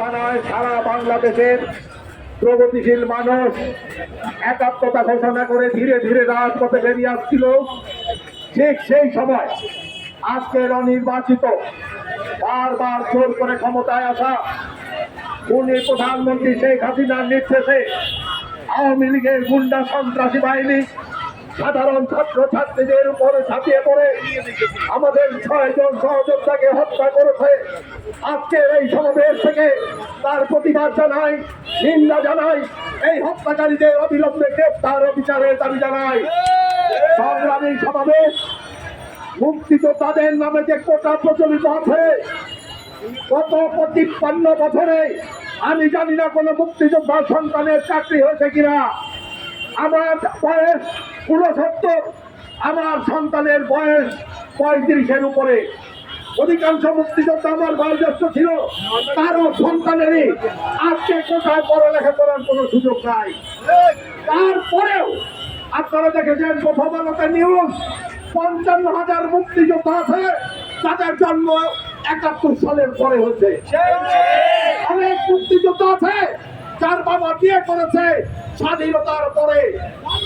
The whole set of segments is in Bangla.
জানায় সারা বাংলাদেশের প্রগতিশীল মানুষ একাত্মতা ঘোষণা করে ধীরে ধীরে রাজপথে বেরিয়ে আসছিল। ঠিক সেই সময় আজকের অনির্বাচিত বারবার জোর করে ক্ষমতায় আসা খুনি প্রধানমন্ত্রী শেখ হাসিনার নির্দেশে আওয়ামী লীগের গুন্ডা সন্ত্রাসী বাহিনী সাধারণ ছাত্র ছাত্রীদের উপরে ঝাঁপিয়ে পড়ে আমাদের 6 জন সহযোদ্ধাকে হত্যা করেছে। আজকের এই সমাবেশ থেকে তার প্রতিবাদ জানাই, নিন্দা জানাই, এই হত্যাকারীদের অবিলম্বে গ্রেফতার ও বিচারের দাবি জানাই। সংগ্রামী সমাবেশ মুক্তিযোদ্ধাদের নামে যে কোটা প্রচলিত আছে, গত 55 বছরে আমি জানি না কোন মুক্তিযোদ্ধার সন্তানের চাকরি হয়েছে কিনা। আমার বয়স 69, আমার সন্তানের বয়স 35-এর উপরে। অধিকাংশ মুক্তিযোদ্ধা আমার বয়োজ্যেষ্ঠ ছিল, তারও সন্তানেরই আজকে কোথায় পড়ালেখা করার কোনো সুযোগ নাই। তারপরেও আপনারা দেখেছেন প্রথম আলোতে নিউজ 55,000 মুক্তিযোদ্ধা আছে যাদের জন্ম 71 সালের পরে হয়েছে। অনেক মুক্তিযোদ্ধা আছে যার বাবা বিয়ে করেছে স্বাধীনতার পরে।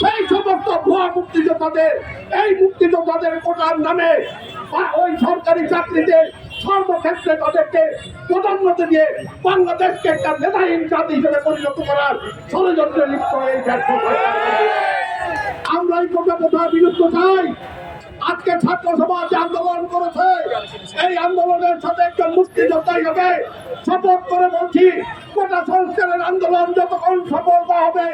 সেই সমস্ত ভুয়া মুক্তিযোদ্ধাদের, এই মুক্তিযোদ্ধাদের কোটার নামে ওই সরকারি চাকরিতে সর্বক্ষেত্রে তাদেরকে পদোন্নতি দিয়ে বাংলাদেশকে একটা মেধাহীন জাতি হিসেবে পরিণত করার ষড়যন্ত্রে লিপ্ত এই ব্যর্থ সরকার। আমরা এই কোটা প্রথার বিরুদ্ধে চাই। আজকে ছাত্র সমাজ আন্দোলন করেছে, এই আন্দোলনের সাথে একজন মুক্তিযোদ্ধা হিসেবে শপথ করে বলছি, কোটা সংস্কারের আন্দোলন যতক্ষণ সফল না হবে,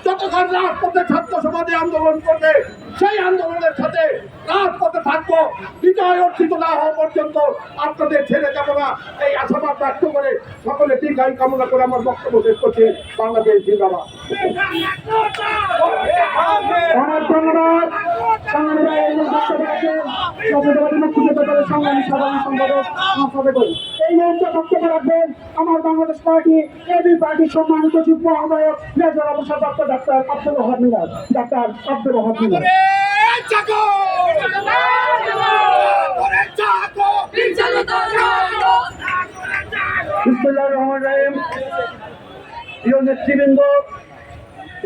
যতক্ষণ রাজপথে ছাত্র সমাজে আন্দোলন করবে, সেই আন্দোলনের সাথে রাজপথে থাকবো। বিজয় অর্জিত না হওয়া পর্যন্ত আপনাদের ছেড়ে যাব না, এই আশাবাদ ব্যক্ত করে সকলে দীর্ঘায়ু কামনা করে আমার বক্তব্য শেষ করছি। বাংলাদেশ জিন্দাবাদ। এই মঞ্চে বক্তব্য রাখবেন আমার বাংলাদেশ পার্টি এবি পার্টির সম্মানিত যুগ্ম আহ্বায়ক মেজর অবসরপ্রাপ্ত ডাক্তার আব্দুল ওয়াহাব মিনার। বিসমিল্লাহির রহমানির রহিম। প্রিয় নেতৃবৃন্দ,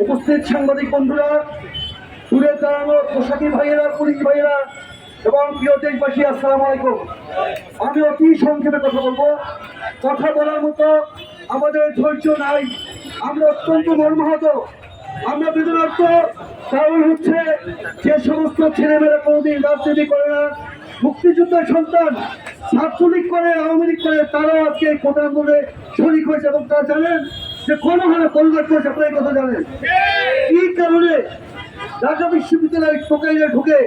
উপস্থিত সাংবাদিক বন্ধুরা, দূরে দাঁড়ানো পোশাকি ভাইয়েরা, পুলিশ ভাইয়েরা এবং প্রিয় দেশবাসী, আসসালামু আলাইকুম। আমি অতি সংক্ষেপে কথা বলবো। কথা বলার মতো আমাদের ধৈর্য নাই। আমরা অত্যন্ত মর্মাহত, আমরা বেদনার্থ। কারণ হচ্ছে যে সমস্ত ছেলেমেয়েরা কোনোদিন রাজনীতি করে না, মুক্তিযুদ্ধের সন্তান, ছাত্রলীগ করে, আওয়ামী লীগ করে, তারাও আজকে কোটা আন্দোলনে শরিক হয়েছে এবং তারা জানেন যে কোনো হারে পরিবার করেছে। আপনার এই কথা জানেন কি কারণে ঢাকা বিশ্ববিদ্যালয়ের টোকাইলে ঢুকে,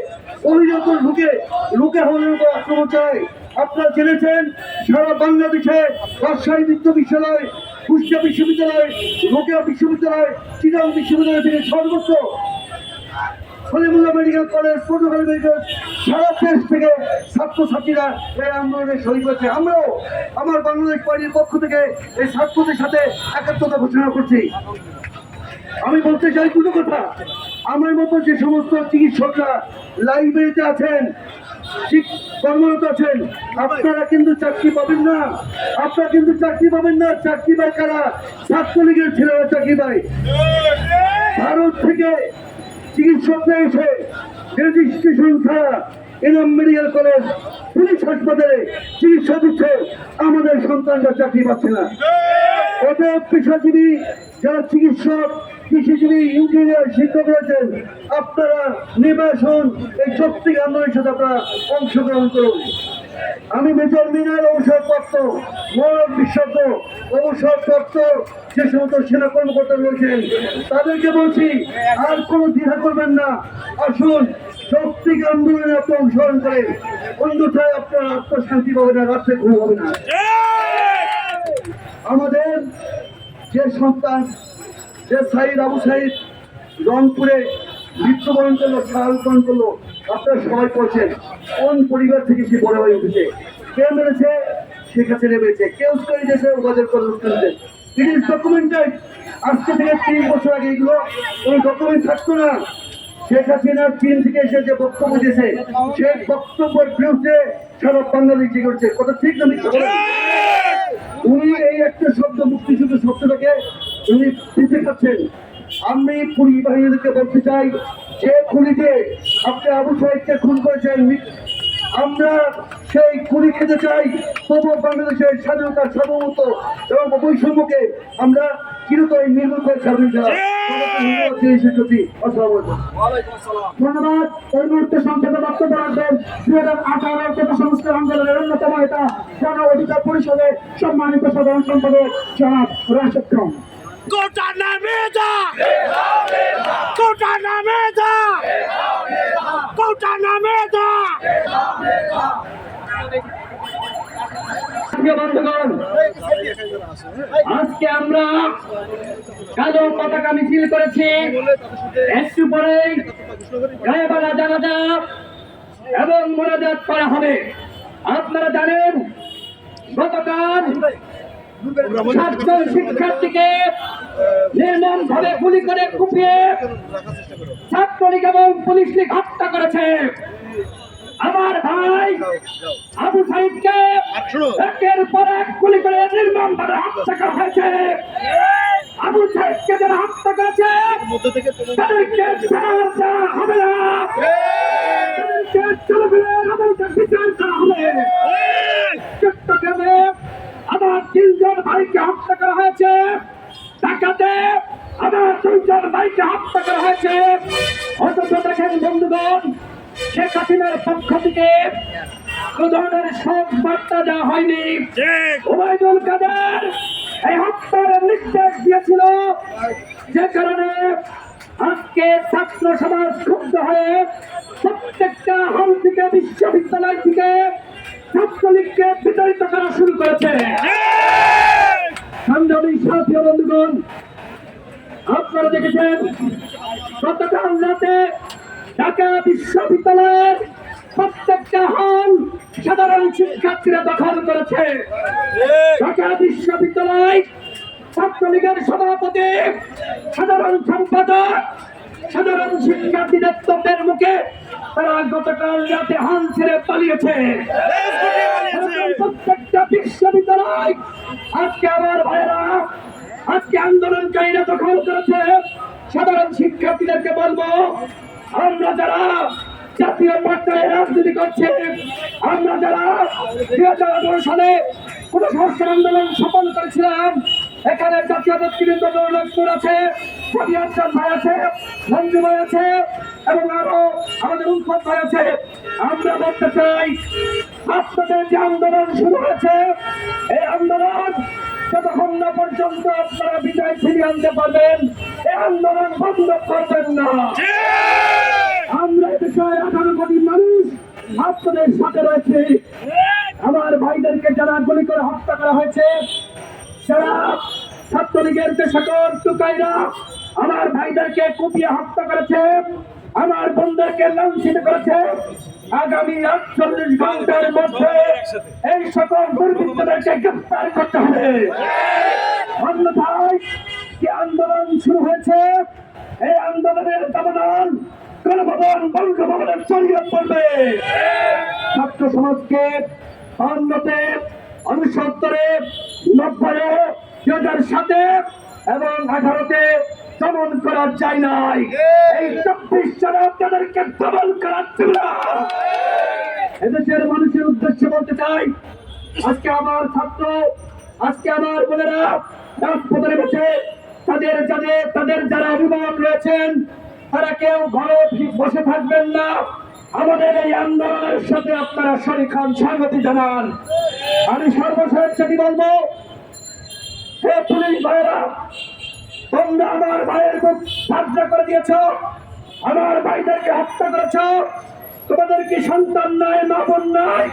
অভিযোজন ঢুকে লুকে হলের উপর আক্রমণ চায়। আপনারা জেনেছেন সারা বাংলাদেশে রাজশাহী বিশ্ববিদ্যালয়, কুষ্টিয়া বিশ্ববিদ্যালয়, রোকেয়া বিশ্ববিদ্যালয়, চিটাগং বিশ্ববিদ্যালয় থেকে সর্বোচ্চ Salimullah medical college, Patuakhali medical, সারা দেশ থেকে ছাত্রছাত্রীরা এই আন্দোলনে শরিক হয়েছে। আমরাও আমার বাংলাদেশ পার্টির পক্ষ থেকে এই ছাত্রদের সাথে একাত্মতা ঘোষণা করছি। আমি বলতে চাই দুটো কথা। আমার মতো যে সমস্ত চিকিৎসকরা লাইব্রেরিতে আছেন, কর্মরত আছেন, আপনারা কিন্তু চাকরি পাবেন না। আপনারা কিন্তু চাকরি পাবেন না। চাকরি পায় কারা? ছাত্রলীগের ছেলেরা চাকরি পায়। ভারত থেকে চিকিৎসকরা এসে রেজিস্ট্রেশন ছাড়া এনাম মেডিকেল কলেজ, পুলিশ হাসপাতালে চিকিৎসা দিচ্ছে, আমাদের সন্তানরা চাকরি পাচ্ছে না। অতএব পেশাজীবী যারা চিকিৎসক, কৃষিজীবী, ইঞ্জিনিয়ার, শিক্ষক রয়েছেন, আপনারা নির্বাচন এই শক্তি আন্দোলনের সাথে আপনারা অংশগ্রহণ করুন। আমি মেজর মিনার অবসরপ্রাপ্ত, মৌরব বিশ্বজ্ঞ অবসরপ্রাপ্ত যে সমস্ত সেনা কর্মকর্তা রয়েছেন তাদেরকে বলছি, আর কোনো দ্বিধা করবেন না। আসুন শক্তি আন্দোলনে আপনি অংশগ্রহণ করেন, অন্যথায় আপনার আত্মশান্তি পাবে না, রাত্রে ঘুম হবে না। আমাদের যে সন্তান, যে সাইদ আবু সাইদ রংপুরে মৃত্যুবরণ করলো, শাহাদতবরণ করলো, আপনারা সবাই পড়ছেন কোন পরিবার থেকে সে বড় হয়ে উঠেছে। কে মেরেছে? শেখ হাসিনা মেরেছে। কেউ উস্কানি দিয়েছে, ওদের করে উস্কানি দিয়েছে। It is documented. আজকে থেকে 30 বছর আগে এগুলো কোনো ডকুমেন্ট থাকতো না। শেখ হাসিনা চীন থেকে এসে যে বক্তব্য দিয়েছে, সেই বক্তব্যের বিরুদ্ধে সারা বাংলাদেশ করছে। কথা ঠিক না মিথ্যা বলেন? উনি এই একটা শব্দ মুক্তিযুদ্ধ শব্দটাকে উনি দিতে চাচ্ছেন। আমি পুলিশ বাহিনীকে বলতে চাই, যে খুনিতে আপনি আবু সাইদকে খুন করেছেন, আমরা সেই খুনি খেতে চাই। তবুও বাংলাদেশের স্বাধীনতা, সার্বভৌমত্ব এবং বৈষম্যকে আমরা চিরতরে নির্মূল করে ছাড়বেন। ধন্যবাদ। এই মুহূর্তে সংক্ষেপে বক্তব্য রাখবেন 2018 কোটা সংস্কার আন্দোলনের অন্যতম নেতা গণ অধিকার পরিষদের সম্মানিত সাধারণ সম্পাদক জনাব রাশেদ খান। কোটা নামে যা, কোটা নামে যা, কোটা নামে যা। প্রিয় বন্ধুগণ, আজকে আমরা কালো পতাকা মিছিল করেছি। একটু পরেই গায়েবালা জানাজা এবং মোনাজাত করা হবে। আপনারা জানেন গতকাল 7 জন শিক্ষার্থীকে নির্মম ভাবে গুলি করে কুপিয়ে ছাত্রলীগ এবং পুলিশ লীগ হত্যা করেছে। আমার ভাই আবু সাইদকে একের পর এক গুলি করে নির্মম ভাবে হত্যা করা হয়েছে। আবু সাইদকে যারা হত্যা করেছে তাদেরকে ছাড় দেওয়া হবে না, তাদেরকে চলবেন, আমাদের বিচার করা হবে। চট্টগ্রামে আমার 3 জন ভাইকে হত্যা করা হয়েছে। ঢাকাতে আমার 2 জন ভাইকে হত্যা করা হয়েছে। অথচ দেখেন বন্ধুগণ, শেখ হাসিনার পক্ষ থেকে কোন ধরনের শোক বার্তা দেওয়া হয়নি। ওবায়দুল কাদের এই হত্যার নির্দেশ দিয়েছিল, যে কারণে আজকে ছাত্র সমাজ ক্ষুব্ধ হয়ে প্রত্যেকটা হল থেকে, বিশ্ববিদ্যালয় থেকে ছাত্রলীগকে বিতাড়িত করা শুরু করেছে। সংগ্রামী সাথী বন্ধুগণ, আপনারা দেখেছেন গতকাল রাতে ঢাকা বিশ্ববিদ্যালয়ের প্রত্যেকটা হল সাধারণ শিক্ষার্থীরা দখল করেছে। ঢাকা বিশ্ববিদ্যালয় ছাত্রলীগের সভাপতি, সাধারণ সম্পাদক, সাধারণ শিক্ষার্থীদের তোপের মুখে তারা গতকাল রাতে হল ছেড়ে পালিয়েছে। প্রত্যেকটা বিশ্ববিদ্যালয় আজকে আমার ভাইয়েরা, আজকে আন্দোলনকারীরা দখল করেছে। সাধারণ শিক্ষার্থীদেরকে বলবো, আমরা যারা জাতীয় পর্যায়ে রাজনীতি করছি, আমরা যারা 2018 সালে কোন সংস্কার আন্দোলন সফল করেছিলাম, এখানে জাতীয় নেতৃবৃন্দ নজরুল আছে, সাবিয়াত ভাই আছে, মঞ্জু ভাই আছে এবং আরো আমাদের উৎপত ভাই আছে। আমরা বলতে চাই, আপনাদের যে আন্দোলন শুরু হয়েছে, এই আন্দোলন যতক্ষণ না পর্যন্ত আপনারা বিজয় ফিরিয়ে আনতে পারবেন, এই আন্দোলন বন্ধ করবেন না। আমরা এদেশের 18 কোটি মানুষ আপনাদের সাথে রয়েছে। আমার ভাইদেরকে যারা গুলি করে হত্যা করা হয়েছে, যারা ছাত্রলীগের যে সকল টুকাইরা আমার ভাইদেরকে কুপিয়ে হত্যা করেছে, আমার বোনদেরকে লাঞ্ছিত করেছে, আগামী 48 ঘন্টার মধ্যে এই সকল দুর্বৃত্তদেরকে গ্রেফতার করতে হবে। অন্যথায় যে আন্দোলন শুরু হয়েছে, এই আন্দোলনের দাবানল গণভবন, বঙ্গভবনে ছড়িয়ে পড়বে। ছাত্র সমাজকে 52-তে, 69-তে, 90-এ, 2007-এ এবং 18-তে দমন করা যায় নাই। এই 24 সালে আপনাদেরকে দমন করা ছিল না। এদেশের মানুষের উদ্দেশ্যে বলতে চাই, আজকে আমার ছাত্র, আজকে আমার বোনেরা রাজপথে বসে তাদের যারা অভিভাবক রয়েছেন, তারা কেউ ঘরে বসে থাকবেন না। আমাদের এই আন্দোলনের সাথে আপনারা শরীক হন, স্বাগত জানান। আমি সর্বশেষ যেটি বলবো, হে পুলিশ ভাইয়েরা, তোমরা আমার ভাইয়ের মুখ সাহায্য করে দিয়েছ, আমার ভাইদেরকে হত্যা করেছ। তোমাদের কি সন্তান নাই, মা বোন নাই?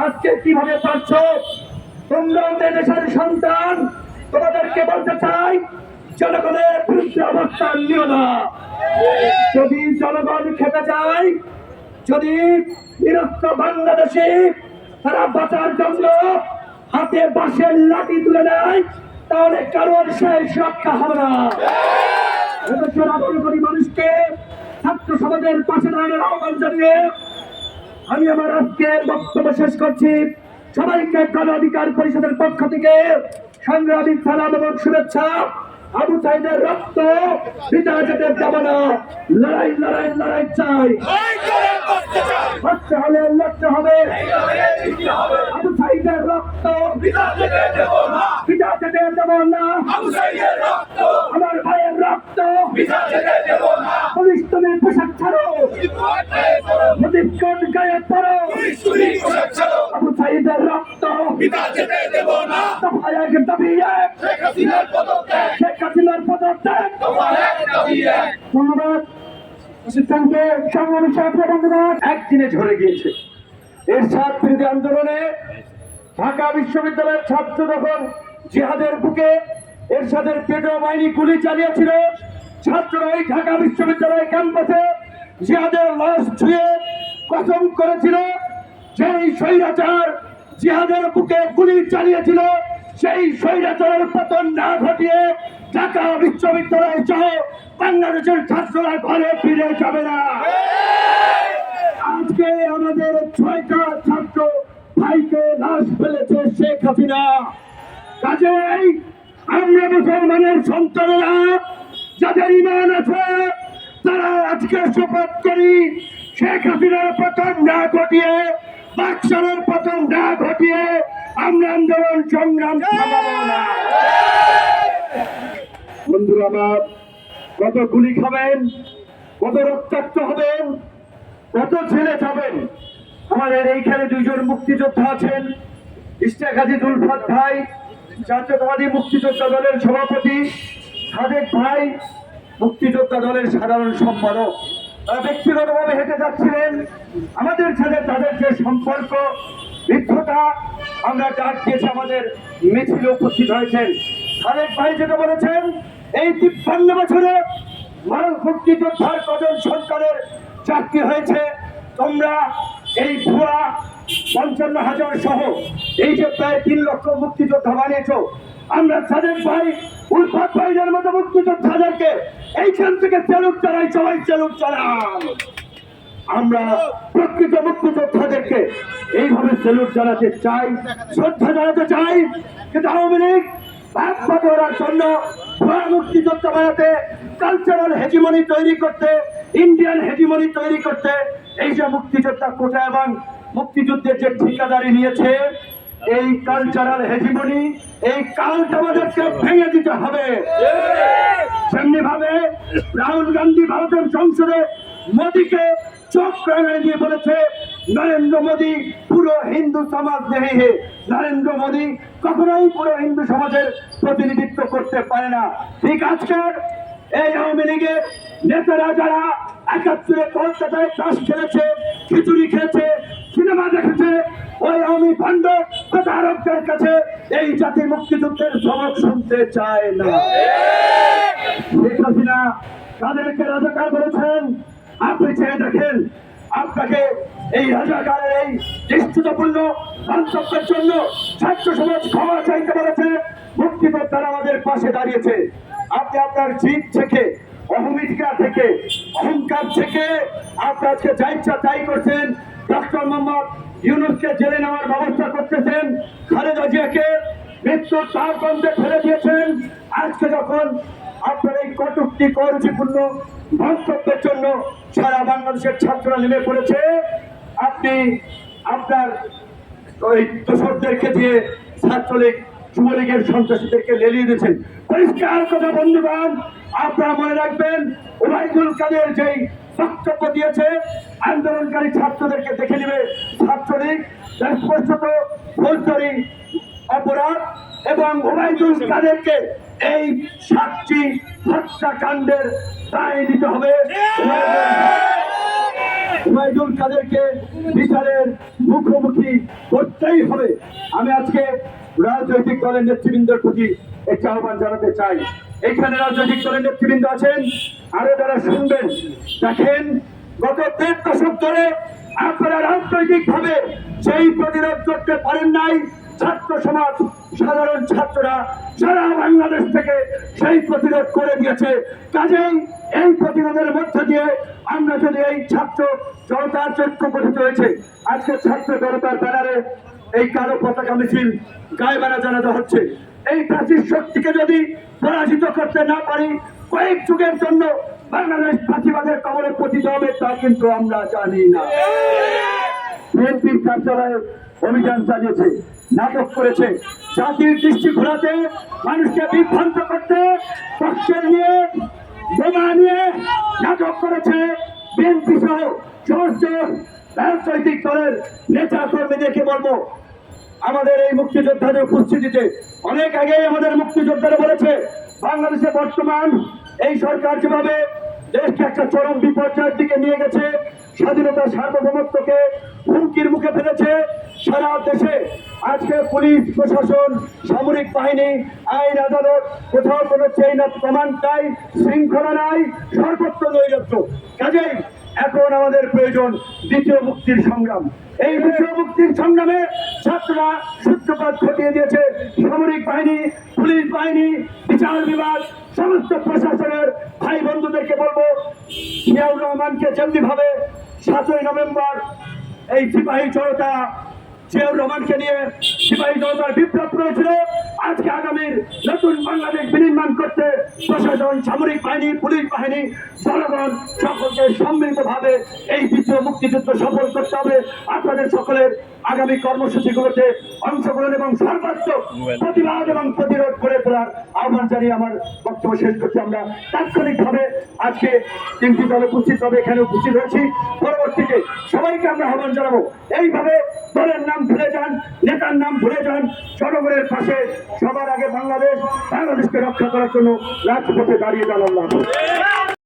আজকে কিভাবে পারছ? তোমরা দেশের সন্তান। তোমাদেরকে বলতে চাই, জনগণের বিরুদ্ধে অবস্থান নিও না। যদি জনগণ খেতে চায়, যদি নিরস্ত্র বাংলাদেশে তারা বাঁচার জন্য হাতে বাঁশের লাঠি তুলে নেয়, তাহলে কারোর শেষ রক্ষা হবে না। এদেশের 18 কোটি মানুষকে ছাত্র সমাজের পাশে দাঁড়ানোর আহ্বান জানিয়ে আমি আমার আজকের বক্তব্য শেষ করছি। সবাইকে গণ অধিকার পরিষদের পক্ষ থেকে সংগ্রামী সালাম এবং শুভেচ্ছা। আবু সাইদের রক্ত পিতা যেতে যাব না, লড়াই লড়াই লড়াই চাই, লড়তে হলে লড়তে হবে। আবু সাইদের রক্ত পিতা যেতে দেব না, আমার ভাইয়ের রক্ত পুলিশ তুমি পোশাক ছাড়ো, মুজিব কোট গায়ে পড়ো, আবু সাইদের রক্ত দফা এক দাবি এক, শেখ হাসিনার পদত্যাগ। ধন্যবাদ অসিস্ট্যান্টকে সংগ্রামী সাথী বন্ধুগণ। একদিনে ঝরে গিয়েছে। এরশাদ বিরোধী আন্দোলনে ঢাকা বিশ্ববিদ্যালয়ের ছাত্র যখন জিহাদের বুকে এরশাদের পেটো বাহিনী গুলি চালিয়েছিল, ছাত্ররা এই ঢাকা বিশ্ববিদ্যালয় ক্যাম্পাসে জিহাদের লাশ ছুঁয়ে কসম করেছিল, যেই স্বৈরাচার জিহাদের বুকে গুলি চালিয়েছিল সেই স্বৈরাচারের পতন না ঘটিয়ে ঢাকা বিশ্ববিদ্যালয় সহ বাংলাদেশের ছাত্ররা ঘরে ফিরে যাবে না। আজকে আমাদের 6টা ছাত্র ভাইকে লাশ ফেলেছে শেখ হাসিনা। কাজেই আমরা মুসলমানের সন্তানেরা যাদের ইমান আছে তারা আজকে শপথ করি, শেখ হাসিনার পতন না ঘটিয়ে, বাকশালের পতন না ঘটিয়ে আমরা আন্দোলন সংগ্রাম থামাবো না। বন্ধুরা আমার, কত গুলি খাবেন, কত রক্তাক্ত হবেন, কত ছেলে যাবেন। আমাদের এইখানে দুইজন মুক্তিযোদ্ধা আছেন, ইশতিয়াক হাজী জুলফাত ভাই জাতীয়তাবাদী মুক্তিযোদ্ধা দলের সভাপতি, সাদেক ভাই মুক্তিযোদ্ধা দলের সাধারণ সম্পাদক। তারা ব্যক্তিগতভাবে হেঁটে যাচ্ছিলেন, আমাদের সাথে তাদের যে সম্পর্ক মিত্রতা আমরা ডাক দিয়েছি, আমাদের মিছিলে উপস্থিত হয়েছেন। সাদেক ভাই যেটা বলেছেন, এই 53 বছরে মানুষ মুক্তিযোদ্ধার কজন সরকারের চাকরি হয়েছে, তোমরা এই ভুয়া 55,000 সহ এই যে প্রায় 3 লক্ষ মুক্তিযোদ্ধা বানিয়েছ, আমরা সাদেক ভাই উলফাত ভাইদের মতো মুক্তিযোদ্ধাদেরকে এইখান থেকে স্যালুট জানাই, সবাই স্যালুট জানান। আমরা প্রকৃত মুক্তিযোদ্ধাদেরকে এইভাবে স্যালুট জানাতে চাই, শ্রদ্ধা জানাতে চাই। কিন্তু আওয়ামী লীগ ভাগ বাটোয়ারার জন্য ভুয়া মুক্তিযোদ্ধা বানাতে, কালচারাল হেজিমনি তৈরি করতে, ইন্ডিয়ান হেজিমনি তৈরি করতে এই যে মুক্তিযোদ্ধা কোটা এবং মুক্তিযুদ্ধের যে ঠিকাদারি নিয়েছে, এই কালচারাল হেজিমনি, এই কালটা আমাদেরকে ভেঙে দিতে হবে। সেমনি ভাবে রাহুল গান্ধী ভারতের সংসদে মোদীকে চোখ রাঙায় দিয়ে বলেছে, নরেন্দ্র মোদী পুরো হিন্দু সমাজ নেই হে। নরেন্দ্র মোদী কখনোই পুরো হিন্দু সমাজের প্রতিনিধিত্ব করতে পারে না। ঠিক আজকের এই আওয়ামী লীগের নেতারা যারা 71-এ কলকাতায় তাস খেলেছে, খিচুড়ি খেয়েছে, সিনেমা দেখেছে, ওই আওয়ামী ভণ্ড প্রচারকদের কাছে এই জাতির মুক্তিযুদ্ধের সবক শুনতে চায় না। শেখ হাসিনা তাদেরকে রাজাকার বলেছেন, আপনি চেয়ে দেখেন, আপনাকে এই রাজাকারের এই নিশ্চিতপূর্ণ মন্তব্যের জন্য ছাত্র সমাজ ক্ষমা চাইতে বলেছে, মুক্তিযোদ্ধারা আমাদের পাশে দাঁড়িয়েছে। আপনি আপনার জিদ থেকে, অহমিকা থেকে, অহংকার থেকে আপনি আজকে যা ইচ্ছা তাই করছেন। ডক্টর মোহাম্মদ ইউনূসকে জেলে নেওয়ার ব্যবস্থা করতেছেন, খালেদা জিয়াকে মৃত্যুর দ্বারপ্রান্তে ফেলে দিয়েছেন। আজকে যখন আপনার এই কটূক্তি করুচিপূর্ণ মন্তব্যের জন্য সারা বাংলাদেশের ছাত্ররা নেমে পড়েছে, আপনি আপনার ওই দোষরদেরকে দিয়ে ছাত্রলীগ যুবলীগের সন্ত্রাসীদেরকে লেলিয়ে দিয়েছেন। পরিষ্কার কথা বন্ধুগণ, আপনারা মনে রাখবেন, ওবায়দুল কাদের যেই বক্তব্য দিয়েছে, আন্দোলনকারী ছাত্রদেরকে দেখে নেবে ছাত্রলীগ, স্পষ্টত ফৌজদারি অপরাধ, এবং ওবায়দুল কাদেরকে এই 7টি হত্যাকাণ্ডের দায় দিতে হবে। ওবায়দুল কাদেরকে বিচারের মুখোমুখি করতেই হবে। আমি আজকে রাজনৈতিক দলের নেতৃবৃন্দের প্রতি একটি আহ্বান জানাতে চাই। এখানে রাজনৈতিক দলের নেতৃবৃন্দ আছেন, আরো যারা শুনবেন, দেখেন গত 1.5 দশক ধরে আপনারা রাজনৈতিক ভাবে সেই প্রতিরোধ করতে পারেন নাই। ছাত্র সমাজ, সাধারণ ছাত্ররা সারা বাংলাদেশ থেকে সেই প্রতিরোধ করে দিয়েছে। কাজেই এই প্রতিরোধের মধ্যে দিয়ে আমরা যদি এই ছাত্র জনতার ঐক্য গঠিত হয়েছে, আজকে ছাত্র জনতার ব্যানারে এই কালো পতাকা মিছিল গায়েবানা জানাতে হচ্ছে। এই প্রাচীর শক্তিকে যদি পরাজিত করতে না পারি, কয়েক যুগের জন্য বাংলাদেশ ফাঁসিবাদের কবলে পতিত হবে তা কিন্তু আমরা জানি না। বিএনপির কার্যালয়ে অভিযান চালিয়েছে, নাটক করেছে, জাতির দৃষ্টি ঘোরাতে, মানুষকে বিভ্রান্ত করতে, পক্ষের নিয়ে বোমা নিয়ে নাটক করেছে। বিএনপি সহ সমস্ত রাজনৈতিক দলের নেতা কর্মীদেরকে বলবো, আমাদের এই মুক্তিযোদ্ধাদের উপস্থিতিতে অনেক আগেই আমাদের মুক্তিযোদ্ধারা বলেছে, বাংলাদেশে বর্তমান এই সরকার যেভাবে দেশকে একটা চরম বিপর্যয়ের দিকে নিয়ে গেছে, স্বাধীনতা সার্বভৌমত্বকে হুমকির মুখে ফেলেছে, সারা দেশে আজকে পুলিশ প্রশাসন, সামরিক বাহিনী, আইন আদালত, কোথাও কোনো চেইন অফ কমান্ড নাই, শৃঙ্খলা নাই, সর্বত্র নৈরাজ্য। কাজেই এখন আমাদের প্রয়োজন দ্বিতীয় মুক্তির সংগ্রাম। এই দ্বিতীয় মুক্তির সংগ্রামে ছাত্ররা সূত্রপাত ঘটিয়ে দিয়েছে। সামরিক বাহিনী, পুলিশ বাহিনী, বিচার বিভাগ, সমস্ত প্রশাসনের ভাই বন্ধুদেরকে বলবো, জিয়াউর রহমানকে যেমনি ভাবে 7ই নভেম্বর এই সিপাহী জনতা জিয়াউর রহমানকে নিয়ে সিপাহী জনতার বিপ্লব করেছিল, আজকে আগামীর নতুন বাংলাদেশ বিনির্মাণ করতে প্রশাসন, সামরিক বাহিনী, পুলিশ বাহিনী, জনগণ সকলকে সম্মিলিতভাবে এই দ্বিতীয় মুক্তিযুদ্ধ সফল করতে হবে। আপনাদের সকলের আগামী কর্মসূচিগুলোতে অংশগ্রহণ এবং সর্বাত্মক প্রতিবাদ এবং প্রতিরোধ করে তোলার আহ্বান জানিয়ে আমার বক্তব্য শেষ করছি। আমরা তাৎক্ষণিকভাবে আজকে 3টি দল উপস্থিত হবে, এখানে উপস্থিত হয়েছি। পরবর্তীতে সবাইকে আমরা আহ্বান জানাবো, এইভাবে দলের নাম ভুলে যান, নেতার নাম ভুলে যান, জনগণের পাশে সবার আগে বাংলাদেশকে রক্ষা করার জন্য রাজপথে দাঁড়িয়ে যান। আল্লাহ হাফেজ।